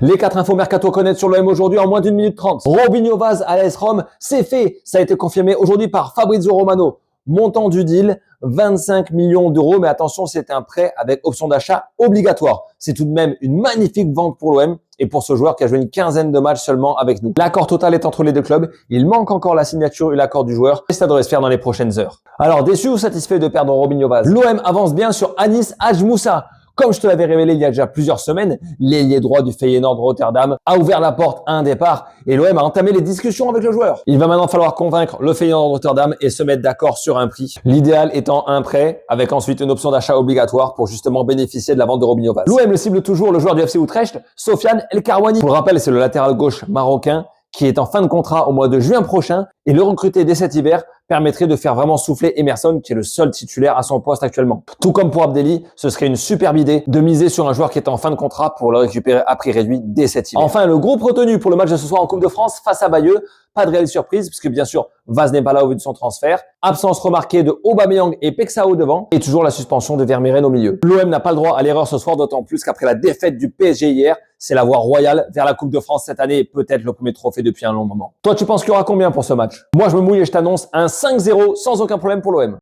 Les 4 infos mercato connaître sur l'OM aujourd'hui en moins d'une minute 30. Robinho Vaz à l'AS Rome, c'est fait. Ça a été confirmé aujourd'hui par Fabrizio Romano. Montant du deal, 25 millions d'euros. Mais attention, c'est un prêt avec option d'achat obligatoire. C'est tout de même une magnifique vente pour l'OM et pour ce joueur qui a joué une quinzaine de matchs seulement avec nous. L'accord total est entre les deux clubs. Il manque encore la signature et l'accord du joueur. Et ça devrait se faire dans les prochaines heures. Alors, déçu ou satisfait de perdre Robinho Vaz? L'OM avance bien sur Anis Hadj Moussa. Comme je te l'avais révélé il y a déjà plusieurs semaines, l'ailier droit du Feyenoord Rotterdam a ouvert la porte à un départ et l'OM a entamé les discussions avec le joueur. Il va maintenant falloir convaincre le Feyenoord Rotterdam et se mettre d'accord sur un prix. L'idéal étant un prêt avec ensuite une option d'achat obligatoire pour justement bénéficier de la vente de Robinho Vaz. L'OM le cible toujours le joueur du FC Utrecht, Sofiane El Karouani. Pour le rappel, c'est le latéral gauche marocain qui est en fin de contrat au mois de juin prochain et le recruter dès cet hiver permettrait de faire vraiment souffler Emerson qui est le seul titulaire à son poste actuellement. Tout comme pour Abdelli, ce serait une superbe idée de miser sur un joueur qui est en fin de contrat pour le récupérer à prix réduit dès cet hiver. Enfin, le groupe retenu pour le match de ce soir en Coupe de France face à Bayeux, pas de réelle surprise puisque bien sûr Vaz n'est pas là au vu de son transfert. Absence remarquée de Aubameyang et Pexao devant et toujours la suspension de Vermeeren au milieu. L'OM n'a pas le droit à l'erreur ce soir, d'autant plus qu'après la défaite du PSG hier, c'est la voie royale vers la Coupe de France cette année et peut-être le premier trophée depuis un long moment. Toi, tu penses qu'il y aura combien pour ce match? Moi, je me mouille et je t'annonce un 5-0 sans aucun problème pour l'OM.